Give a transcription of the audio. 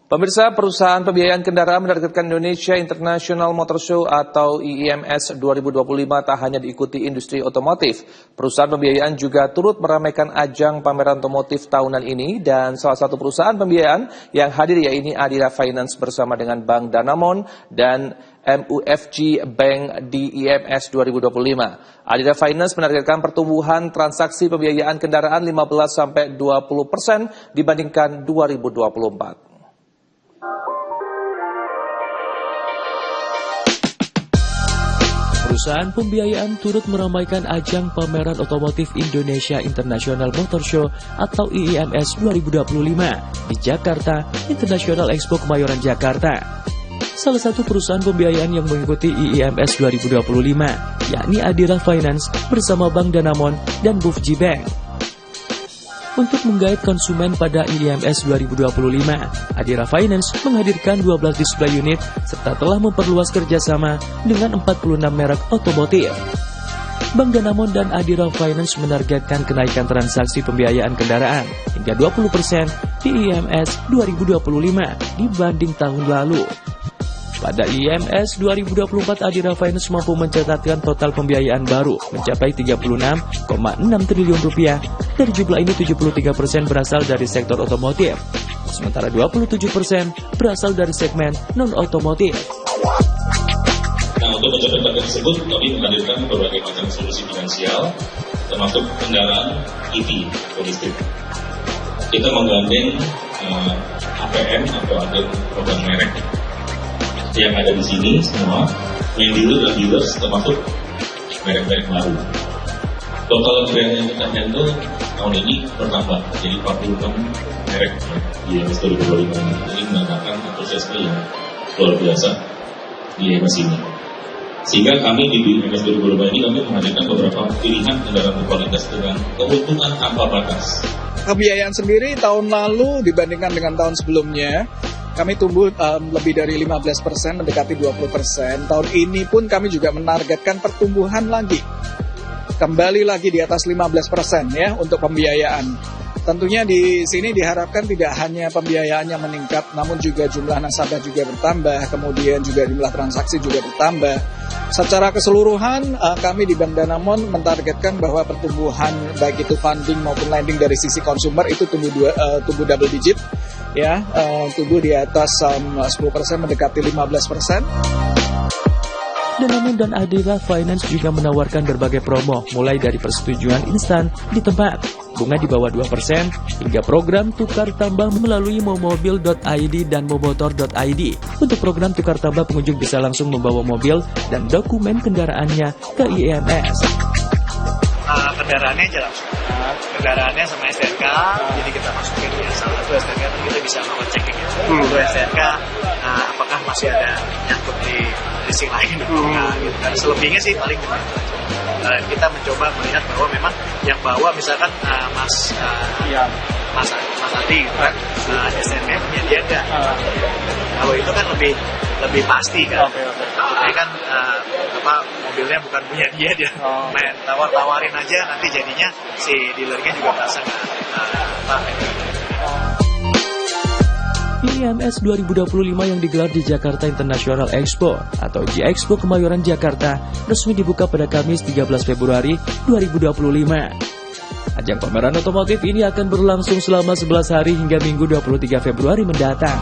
Pemirsa, perusahaan pembiayaan kendaraan menargetkan Indonesia International Motor Show atau IIMS 2025 tak hanya diikuti industri otomotif. Perusahaan pembiayaan juga turut meramaikan ajang pameran otomotif tahunan ini dan salah satu perusahaan pembiayaan yang hadir yaitu Adira Finance bersama dengan Bank Danamon dan MUFG Bank di IIMS 2025. Adira Finance menargetkan pertumbuhan transaksi pembiayaan kendaraan 15-20% dibandingkan 2024. Perusahaan pembiayaan turut meramaikan ajang pameran otomotif Indonesia International Motor Show atau IIMS 2025 di Jakarta International Expo Kemayoran, Jakarta. Salah satu perusahaan pembiayaan yang mengikuti IIMS 2025 yakni Adira Finance bersama Bank Danamon dan MUFG Bank. Untuk menggait konsumen pada IIMS 2025, Adira Finance menghadirkan 12 display unit serta telah memperluas kerjasama dengan 46 merek otomotif. Bank Danamon dan Adira Finance menargetkan kenaikan transaksi pembiayaan kendaraan hingga 20% di IIMS 2025 dibanding tahun lalu. Pada IIMS 2024, Adira Finance mampu mencatatkan total pembiayaan baru mencapai 36,6 triliun rupiah. Dari jumlah ini 73% berasal dari sektor otomotif, sementara 27% berasal dari segmen non-otomotif. Nah, untuk mencapai target tersebut, kami menghadirkan berbagai macam solusi finansial, termasuk kendaraan EV atau listrik. Kita menggandeng APM atau agen program merek yang ada di sini semua, main dealer dan dealers termasuk merek-merek baru. Total brand yang kita handle tahun ini bertambah, jadi 46 merek di IIMS 2025 ini. Ini menandakan antusiasme yang luar biasa di IIMS ini. Sehingga kami di IIMS 2025 ini kami menghadirkan beberapa pilihan kendaraan berkualitas dengan keuntungan tanpa batas. Pembiayaan sendiri tahun lalu dibandingkan dengan tahun sebelumnya, kami tumbuh lebih dari 15%, mendekati 20%. Tahun ini pun kami juga menargetkan pertumbuhan lagi. Kembali lagi di atas 15% ya untuk pembiayaan. Tentunya di sini diharapkan tidak hanya pembiayaannya meningkat, namun juga jumlah nasabah juga bertambah, kemudian juga jumlah transaksi juga bertambah. Secara keseluruhan, kami di Bank Danamon mentargetkan bahwa pertumbuhan baik itu funding maupun lending dari sisi konsumer itu tumbuh double digit, ya, tumbuh di atas 10% mendekati 15%. Danamon dan Adira Finance juga menawarkan berbagai promo, mulai dari persetujuan instan di tempat, bunga di bawah 2%, hingga program tukar tambah melalui momobil.id dan momotor.id. Untuk program tukar tambah, pengunjung bisa langsung membawa mobil dan dokumen kendaraannya ke IIMS. Kendaraannya jelas, kendaraannya sama STNK, jadi kita masukin ya, salah satu STNK kita bisa ngecek gitu. STNK, apakah masih ada nyangkut di leasing lain gitu. Dan selebihnya sih paling cuma kita mencoba melihat bahwa memang yang bawa misalkan Mas Adi gitu kan, STNK punya dia enggak. Kalau itu kan lebih pasti kan. Ini kan mobilnya bukan punya dia main tawarin aja, nanti jadinya si dealernya juga merasa IIMS 2025 yang digelar di Jakarta International Expo atau G-Expo Kemayoran, Jakarta resmi dibuka pada Kamis 13 Februari 2025. Ajang pameran otomotif ini akan berlangsung selama 11 hari hingga Minggu 23 Februari mendatang.